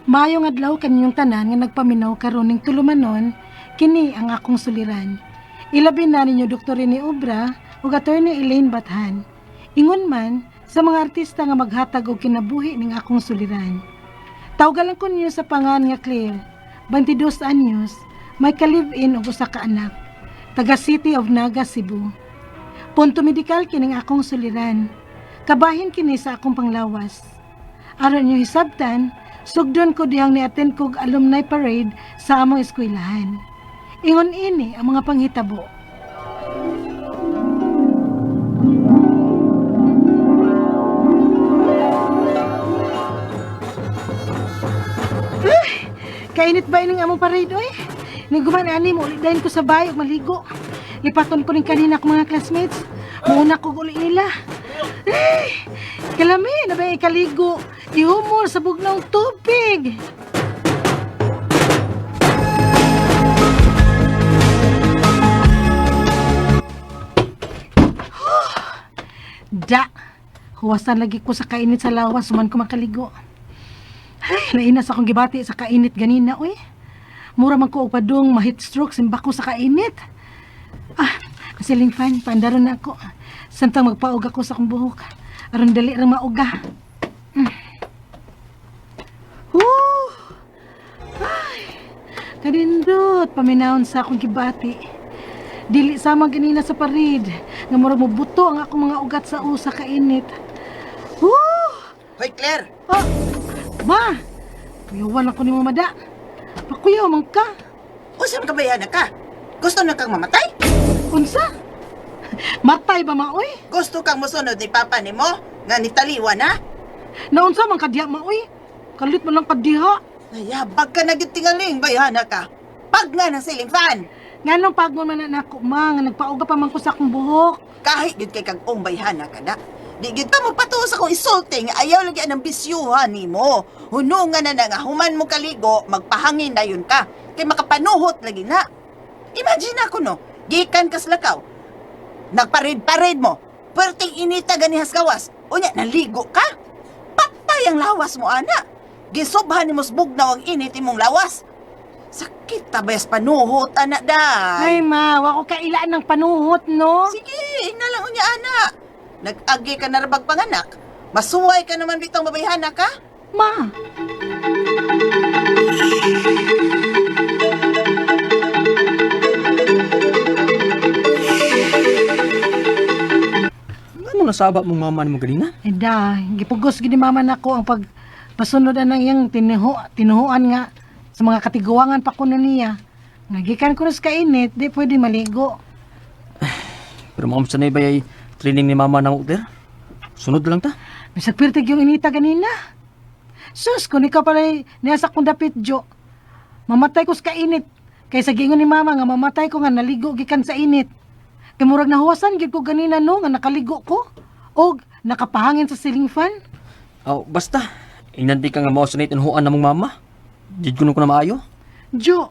Maayong adlaw kaninyong tanan nga nagpaminaw karon ning tulumanon, kini ang akong suliran. Ilabi na ninyo Dr. Rene Obra ug Attorney Elaine Bathan. Ingon man sa mga artista nga maghatag og kinabuhi ning akong suliran. Tawgalan ko ninyo sa pangan nga Claire, 22 anyos, may ka-live-in ug usa ka anak, taga City of Naga, Cebu. Punto medikal kining akong suliran. Kabahin kini sa akong panglawas. Aron niyo hisabtan, sugdon ko dihang ni-attend kog alumni parade sa among eskwelahan. Ingon ini ang mga panghitabo. Kainit ba ining among parade, oy? Niguman ani mo, ulit dahin ko sa bayo, maligo. Lipaton ko rin kanina akong mga classmates. Muna ko uli nila. Ay, kalami, na ba ikaligo? Ihumor sa bugnaw tubig. Da, huwasan lagi ko sa kainit sa lawas, suman ko makaligo. Ay, nainas akong gibati sa kainit ganina, oy. Mura man ko og padung ma-heat stroke simba ko sa kainit. Siling fan, pandaron na ako. Samtang magpaog ako sa akong buhok. Aron dali rang mauga. Ay, kanindot, paminahon sa akong gibati. Dili sama ganina sa parid. Nga murag mabuto ang akong mga ugat sa usa kainit. Hoy, Claire! Ma! Kuyawan ako ni mamada. Pakuyaw man ka. Usap ka ba yan ka? Gusto na kang mamatay? Unsa? Matay ba maoy? Gusto kang musunod ni Papa ni mo? Nga nitaliwa na? Naunsa man kadya maoy? Kalit man lang kadiha. Nayabag ka na gitingaling, bayana ka. Pag nga ng ceiling fan! Nganong pagmon man na ako, ma, nga nagpauga pa man ko sa akong buhok. Kahit gid kay kag bayhana ka na. Di gid ta mo patuos akong isulting ayaw lagi ang bisyuhan nimo. Hunungan na nga human mo kaligo, magpahangin dayon ka. Kay makapanuhot lagi na. Imagine ako no, gikan kas lakaw. Nagparid-parid mo. Perting inita ganihas kawas. Unya naligo ka? Patay ang lawas mo ana. Gisobhan nimo bugnaw ang init imong lawas. Sakit tabayas panuhot ana Ay day. ma, wa ko kailaan ng panuhot no. Sige, inalang unya ana. Nag-agi ka na rabag panganak. Masuway ka naman bitang babayhana ka? Ma. Ano nasaba mong mama ni mo ganina? Da, gipugos gid ni mama nako ang pagpasunod ang iyang tinuhuan nga sa mga katiguangan pa kuno niya. Nagikan ko na sa kainit, di pwede maligo. Pero ma'am, sanay ba yung training ni mama ng order? Sunod lang ta. Bisag pirtig yung inita ganina. Sus, kung ikaw pala niyasak kong dapit, Jo. Mamatay ko sa kainit. Kaysa gingon ni mama nga mamatay ko nga naligo gikan sa init. Kay murag nahuwasan gid ko ganina no nga nakaligo ko. Og nakapahangin sa ceiling fan. Basta. Inandi ka nga mausanay tinuhuan na mong mama. Did ko na maayo. Jo.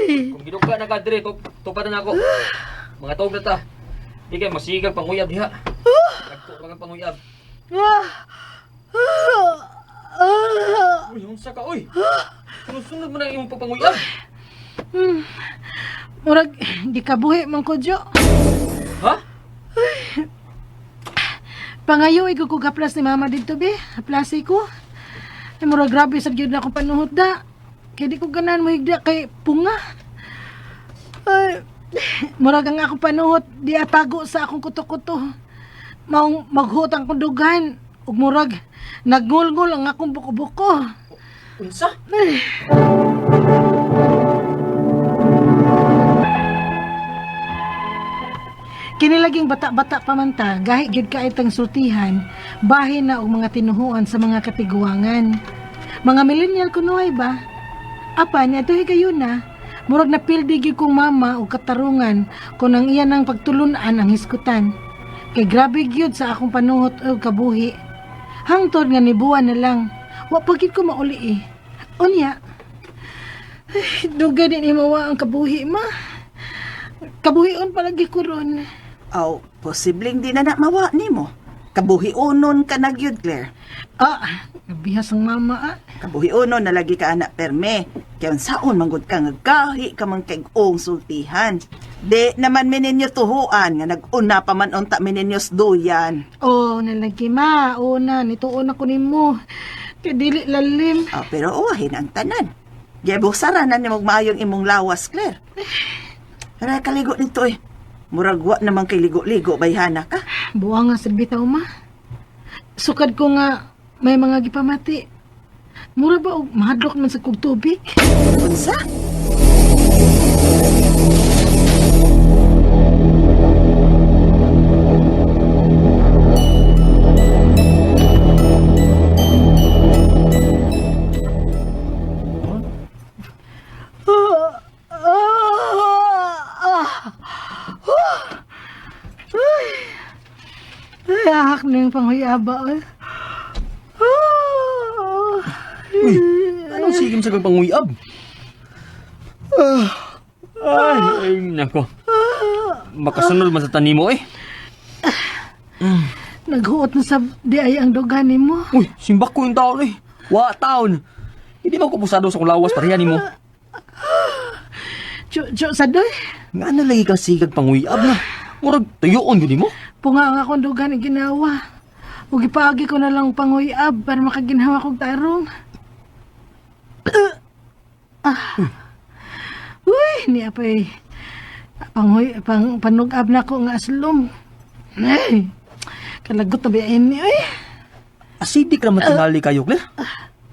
Kung ginuga na ka dire, tupatan ako. Mga tawag na ta. Di kayo masigang panguyab diha. Nagturangan panguyab. Uy, unsa ka, uy? Sunod mo na yung panguyab. Murag di kabuhi man ko, Jo. Ha? Pangayo igo ko gaplas ni mama dito be. Aplasi ko. Ay murag grabe sa gyud na akong panuhot da. Kaya di ko ganan mo higda kay punga. Ay, murag ang akong panuhot di atago sa akong kuto-kuto. Maong maghutang kong dugan. Ug murag nagngulngul ang akong buko-buko. Unsa? Kinilaging bata-bata pa man ta, gahi gyud ka itang sultihan, bahin na og mga tinuhuan sa mga katiguangan. Mga millennial kunoy ba? Apan adtoy kayo na, murag napildi gyud kong mama og katarungan kung ang iyan ang pagtulunan ang hiskutan. Kay grabe gyud sa akong panuhot og kabuhi. Hangtod nga nibuan na lang, wa pa gyud ko mauli eh. Unya. Ay, duga din imawa ang kabuhi, ma. Kabuhion palagi ko ron. Aw, posibleng di na mawa nimo. Kabuhiunon ka na gyud, Claire. Nabihas ang mama, Kabuhiunon na lagi ka anak perme. Kaya saon manggod ka nga gahi ka man kay ong sultihan. Di naman mininyo tuhuan nga nag-una pa man unta mininyos duyan. Oh, nalagi, ma. Una, nituon ako nimo. Kaya dili lalim. Pero uwahin ang tanan. Giyabusara na ni magmaayong imong lawas, Claire. Para kaligo nito eh. Muragwa naman kay ligo-ligo, bayhana ka. Buwang nga sa bitaw, ma. Sukad ko nga may mga gipamati. Mura ba og mahadlok man sa kog tubig? Unsa? Ay, ahak na yung panghuyaba. Uy, anong sigim sa panguyab? Ay, nako. Makasunod man sa tanimo eh. Naghuot na sa di ay ang dugan mo. Uy, simbak ko yung taon eh. Wa taon. Hindi mo ko pusado sa kulawas pareha nimo. Cho sa doy. Nga na lagi kang sigag panguyab na. Murag tuyoon yun mo. Punga nga akong dugan ang ginawa. Ug ipaagi ko na lang panguyab para makaginhawa kong tarong. Uy, ni apay. Panugab na ko nga aslom. Ay, kalagot na biyain ni. Ay, Acidic naman tingali kayo, Claire.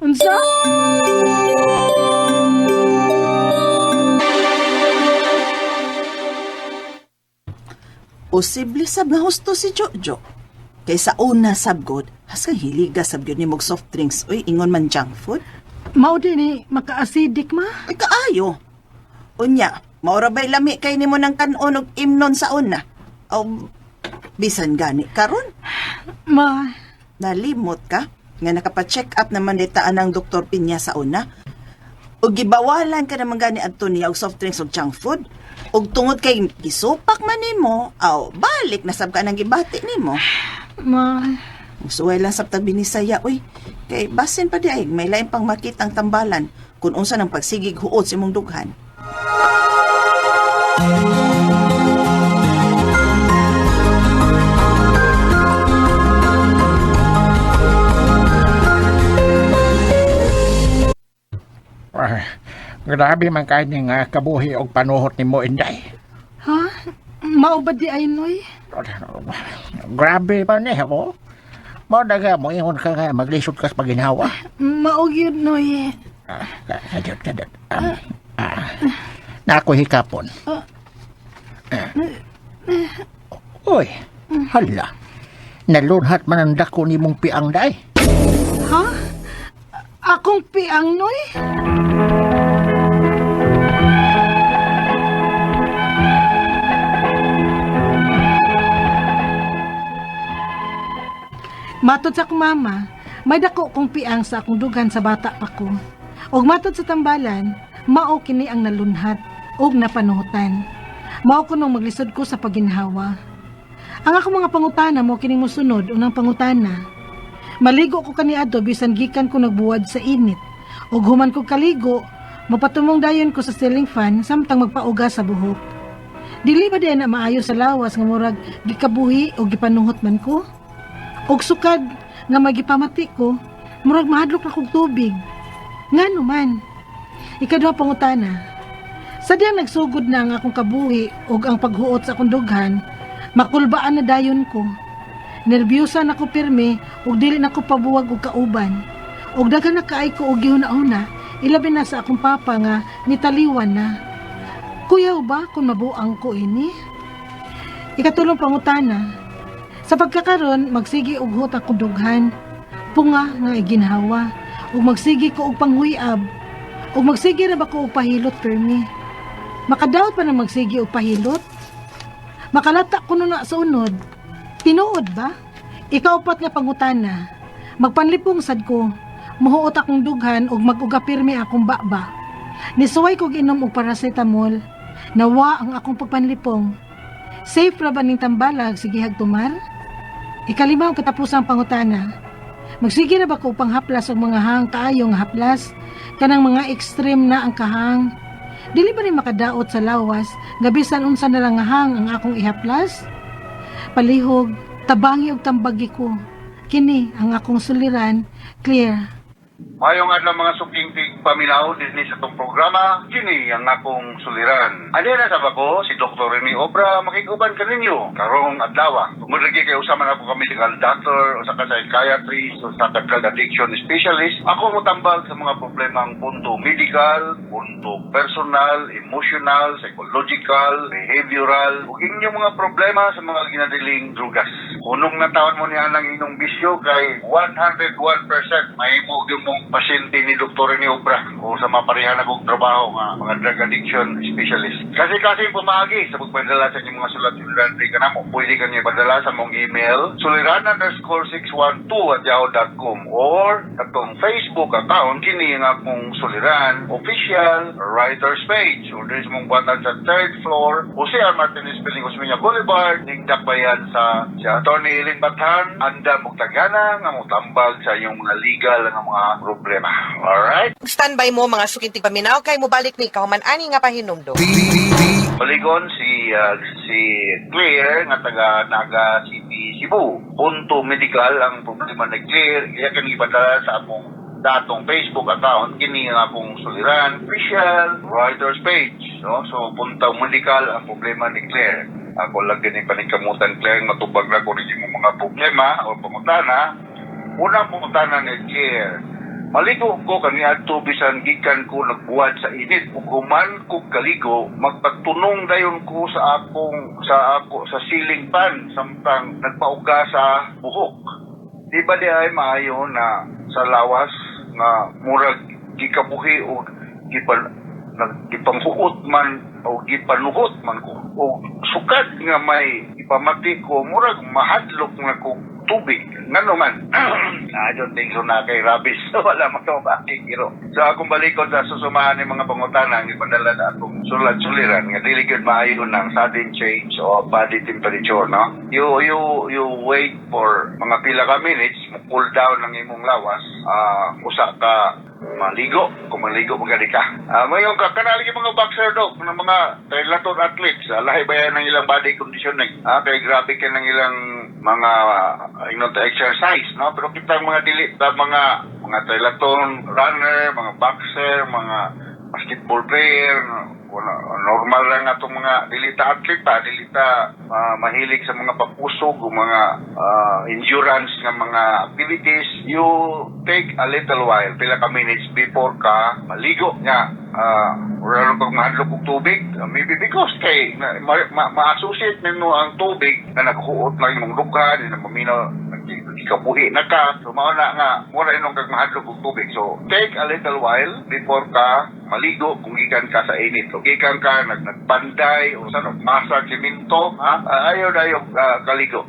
unsa? Posible sab nga husto si Jojo. Kay sa una sabgod, has kang hiliga sabgod ni mog soft drinks. Uy, ingon man junk food. Mao din ni maka-acidic, ma. Ay, kaayo. Unya, maura ba'y lami kay nimo ng kanon og imnon sa una? O, bisan gani karon. Ma, Nalimot ka? Nga nakapa-check up naman ditaan ng Dr. Pinya sa una? O gibawalan ka naman gani adto niya og soft drinks og junk food? Og tungod kay gisupak man nimo, aw balik na sab ka nang gibati nimo. ma. Musuway lang sab tag binisaya uy. Kay basin pa di ay may lain pang makitang tambalan kung unsa ng pagsigig huot sa imong dughan. Grabe man kayo ng kabuhi o panuhot ni mo, Inday. Ha? Mao ba di ay noy? Grabe pa niya mo. Daga mo, ingon ka nga, maglisod ka sa paginhawa. Mao gyud noy. Kadot. Na ako hikapon. Uy, hala. Nalunhat man ang dako ni mong piang day. Ha? Akong piang noy? Matod sa akong mama, may dako kong piang sa akong dugan sa bata pa ko. Og matod sa tambalan, mao kini ang nalunhat og napanuhutan. Mao ko nung maglisod ko sa paginhawa. Ang akong mga pangutana mo kining mosunod unang pangutana. Maligo ko kaniadto bisan gikan ko nagbuwad sa init. Og human ko kaligo, mapatumong dayon ko sa ceiling fan samtang magpauga sa buhok. Dili ba din na maayo sa lawas nga murag gikabuhi o gipanuhot man ko? Og sukad nga magipamati ko, murag mahadlok na kog tubig. Ngano man. Ikaduha pangutana. Sadyang nagsugod na ang akong kabuhi og ang paghuot sa akong dughan, makulbaan na dayon ko. Nerbyusa na ko pirme ug dili na ko pabuwag og kauban. Og daghan na kaay ko og gihuna-una, ilabi na sa akong papa nga nitaliwan na. Kuyaw ba kung mabuang ko ini? Ikatulong pangutana. Sa pagkakaron, magsigi og hut akong dughan, punga nga iginhawa, ug magsigi ko og panghuyab, ug magsigi ra ba ko og pahilot permi. Makadaot pa na magsigi og pahilot? Makalata ko na sa unod. Tinuod ba? Ikaw pat nga pangutana. Magpanlipong sad ko. muhuot akong dughan ug mag-uga pirmi akong baba. Nisuway kog inom og paracetamol, nawa ang akong pagpanlipong. Safe ra ba ning tambalag sige hagtumar? Ikalimaw katapusang pangutana. Magsige na ba ko upang haplas og mga hang kaayo nga haplas? Kanang mga extreme na ang kahang. Dili ba ni makadaot sa lawas, nga bisan unsa na lang nga hang ang akong ihaplas? Palihog, tabangi og tambagi ko. Kini ang akong suliran, Claire. Mayong adlaw mga suking paminaw dinhi sa tong programa, kini ang akong suliran. Adi na sa bako si Dr. Rene Obra makiguban kaninyo karong adlaw. Tungod lagi kay usaman ako ka medical doctor o sa psychiatrist o sa drug addiction specialist. Ako motambag sa mga problemang punto medical, punto personal, emotional, psychological, behavioral, ug inyong mga problema sa mga ginadiling drugas. Kunong natawan mo niya ang inyong bisyo kay 101% mahimo gyud mong pasyente ni Dr. Rene Obra o sa maparehan akong trabaho nga mga drug addiction specialist. Kasi pumagi sa pagpadala sa inyong mga sulat-sulat ka na mo. Pwede ka niya padala sa mong email suliran_612@yahoo.com or atong Facebook account kini nga akong suliran official writers page or there's mong buwatan sa 3rd floor Jose R. Martinez Piling Osmeña Boulevard ning dakbayan sa Attorney Eileen Bathan anda mugtagana nga mutambag sa inyong mga legal nga mga problema. Alright? Standby mo mga sukintig paminaw kay mobalik ni kahuman ani nga pahinumdum. Baligon si Claire nga taga Naga City, Cebu. Punto medical ang problema ni Claire. Iya kan ipadala sa akong datong Facebook account kini nga akong suliran official writers page. No? So punto medical ang problema ni Claire. Ako lang din paningkamutan Claire matubag na ko rin yung mga problema o pangutana. Unang pangutana ni Claire, maligo ko kani adto bisan gikan ko nagbuhat sa init ug human ko kaligo magpatunong dayon ko sa sa ceiling fan samtang nagpauga sa buhok. Di ba di ay maayo na sa lawas nga murag gikabuhi o gipanghuot man o gipanuhot man ko o sukad nga may ipamati ko murag mahadlok nga ko tubig. Ngano man? I don't think so na kay rabies. Wala mo ito makikiro. So akong balikod sa susumahan ng mga pangutana ang ipadala na akong sulat-suliran nga dili gyud maayo ng sudden change o body temperature, no? You wait for mga pila ka minutes, cool down ang imong lawas, usa ka maligo, kung maligo magadi ka. Mayroon ka, kanali yung mga boxer dog, ng mga triathlon athletes, lahi ba yan ng ilang body conditioning? Kaya grabe ka ng ilang mga exercise, no? Pero kita mga mga triathlon runner, mga boxer, mga basketball player, normal lang atong mga dilita athlete pa, dilita mahilig sa mga papusog o mga endurance nga mga activities. You take a little while, pila ka minutes before ka maligo nga. Wala pag mahadlok og tubig, maybe because kay ma-associate nimo ang tubig na naghuot lang imong dughan, na maminaw ikabuhi na ka, so mauna nga mura inong kag mahadlok og tubig. So take a little while before ka maligo kung gikan ka sa init. So gikan ka nagpanday o sa massage semento, ayaw kaligo,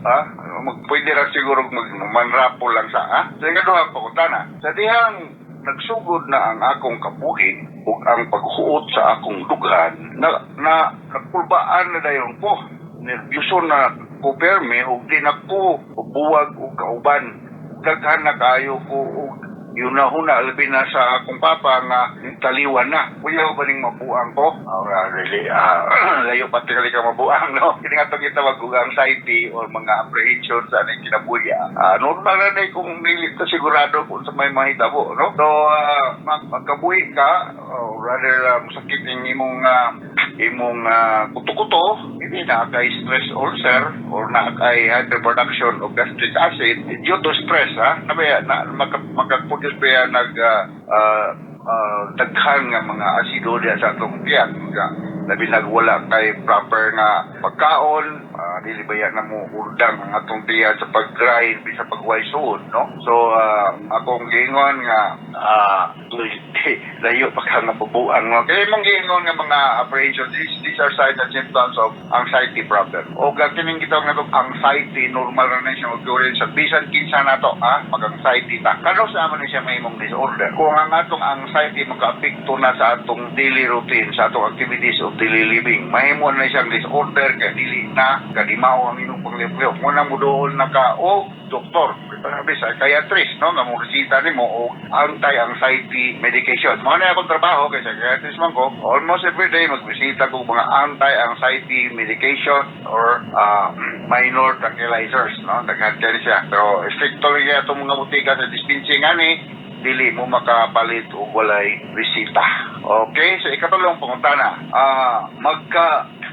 pwede ra siguro manrapo lang sa so nga duha pangutana sa dihang nagsugod na ang akong kabuhi ug ang paghuot sa akong dughan na nagpulbaan na dayon ko, nervyoso na ko perme ug di na ko buwag ug kauban, daghan na kayo ko ug yun na huna, labi na sa akong papa nga taliwan na. Kuya ba ning mabuang ko? Really, layo pati kali ka mabuang, no? Kini nga itong itawag ko anxiety or mga apprehension sa aning kinabuya. Normal na na kung nilit na sigurado kung sa may mahitabo, no? So, magkabuhi ka, rather masakit yung imong kuto-kuto, hindi na kay stress ulcer or na kay hyperproduction of gastric acid due to stress, Nabaya, makapag kaya daghan nga mga asido diya sa atong tiyan. Labi nagwala kay proper nga pagkaon, dili ba yan na mo urdang ang atong tiyan sa pag-grind, sa pagway suod, no? So, akong gingon nga, kay layo pa ka nga bubuang no. Kaya mong giingon nga mga operation, these are signs and symptoms of anxiety problem. O kining gitawag na to anxiety, normal na siya occurrence sa bisan kinsa nato mag-anxiety ta. Kano sa man siya may imong disorder. Kung ang atong anxiety makaapekto na sa atong daily routine, sa atong activities of daily living, mahimo na siyang disorder kay dili na kadimaw ang imong panglipyo. Muna mo doon naka doktor, psychiatrist, no? Nga mo resita ni mo o anti-anxiety medication. Mga na akong trabaho kay psychiatrist man ko, almost every day magresita ko mga anti-anxiety medication or minor tranquilizers, no? Daghan kaya siya. Pero stricto rin kaya itong mga butika sa dispensing ani, dili mo makapalit o walay resita. Okay? So ikatulong pangutana,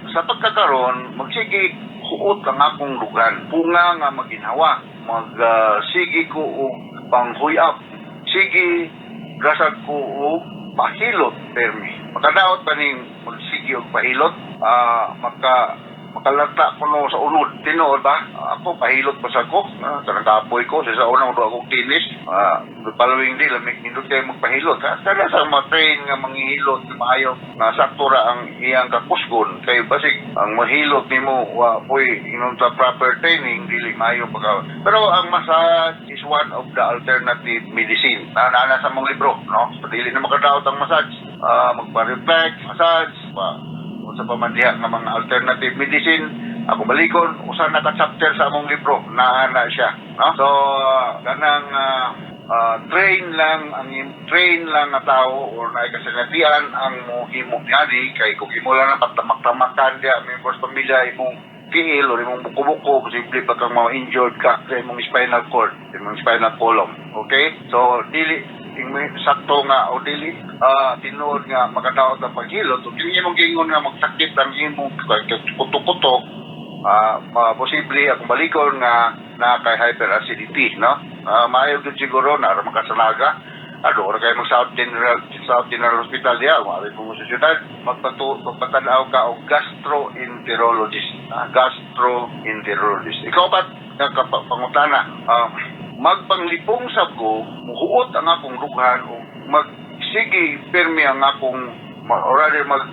sa pagkakaroon, magsige huot ang akong lugan. Punga nga maginhawa. Sige ko o panghuyap. Sige, gasag ko o pahilot, permi. Makadaot pa ning magsige o pahilot, makalata ko no sa unod. Tinood ba? Ako, pahilot pa sa ko. Kanagapoy ko. Sa unang doon akong tinis. The following day, lamig nindot kayo magpahilot. Kada sa matrain nga manghihilot, maayo, sakto ra ang iyang kakusgon. Kayo basig, ang mahilot ni mo, poy, inon sa proper training, dili maayo pagka. Pero ang massage is one of the alternative medicine. Nana sa mong libro, no? So, dili na makadaot ang massage. Magpa-reflect, massage, sa pamandiha ng mga alternative medicine, ako balikon, usa naka-chapter sa among libro, naana siya. No? So, ganang train lang na tao or naikasinatian ang himo niya kay kung imo lang patamak-tamakan diya, members pamilya, imong kiil o imong buko-buko, posible pa kang ma-injured ka sa imong spinal cord, imong spinal column. Okay? So, dili sakto nga o dili tinuod nga makadaot ang paghilot o kini imong gingon nga magsakit ang imong kuto-kuto posible akong balikon nga na kay hyperacidity, no? Maayo gud siguro na makasalaga ora kay mag South General Hospital diya mari mo sa syudad magpatanaw ka og gastroenterologist. Ikaw ba pangutana magpanglipong sab ko, muhuot ang akong lughan o magsige permi ang akong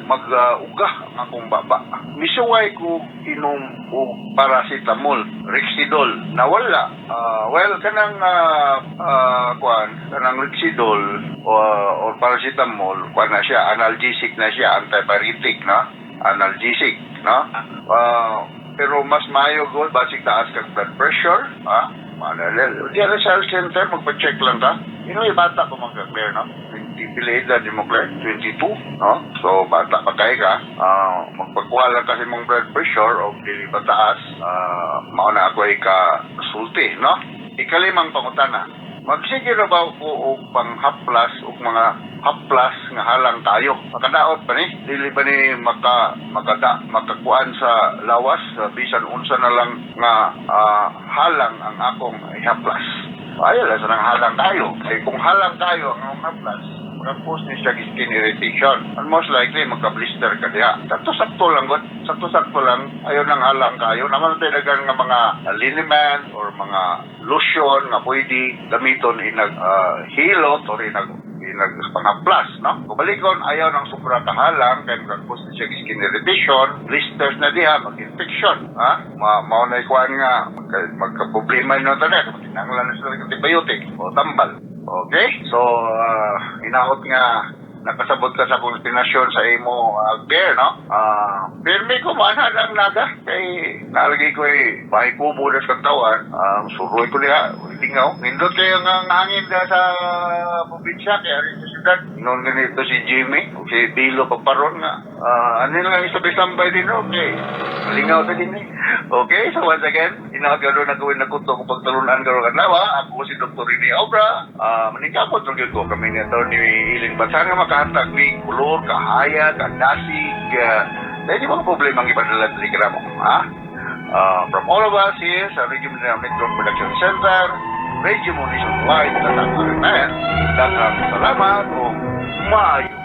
mag-ugah ang akong baba. Misuway ko inom o paracetamol, Rexidol, nawala. Kanang Rexidol or paracetamol, na siya, analgesic na siya, antipyretic, no? Analgesic, no? Pero mas mayo gud basig taas kang blood pressure, diyan sa health center, magpa-check lang ka. Yung bata ko magka-clear, no? 20 pila edad mo clear, 22, no? So, bata pa kayo ka. Magpagkuha lang kasi mong blood pressure o dili ba taas, mauna ako ay ka-sulti, no? Ikalimang pangutana, magsige na ba ko o pang-haplas o mga haplas nga halang tayo? Makadaot pa ni? Dili ba ni makakuan sa lawas? Bisan unsa na lang nga halang ang akong haplas. Ayaw lang sa nang halang tayo. Eh kung halang tayo ang akong haplas, mag-cause ni siya skin irritation. And most likely, magka-blister ka diya. Sakto-sakto lang, ayaw nang halang kayo. Naman tayo nagan nga mga liniment or mga lotion nga pwede gamiton hilot or pang-haplas, no? Kubalikon, ayaw ng sobra kahalang, kaya mag-cause ni siya skin irritation, blisters na diha, mag-infection, ha? Maunay kuhaan nga, magka-problema nyo talaga, tinanglan na sila ng antibiotic o tambal. Okay? So, inaot nga, nakasabot ka sa kombinasyon sa imo bear, no? Permi ko man ang naga, kay nalagay ko bahay kubo na sa katawan, suroy ko niya, lingaw. Nindot kayo nga hangin na sa probinsya, kaya rin sa syudad. Noon ganito si Jimmy, si Bilo Paparon nga. Ano lang isabay-sambay din, okay? Lingaw na din Okay, so once again, inagaro na gawin na kuto kung pagtalunan garo kadlawa. Ako si Dr. Rene Obra. Maningkapot ng ko kami ni Atty. Iling Batsan nga makahatag ni kulor, kahaya, kadasig. Dahil mga problema ang ipadala sa ligram mo, ha? From all of us here sa Radio Mindanao Network Production Center, Radio Munition Wide, Tatang Mariman, daghang salamat o maayo.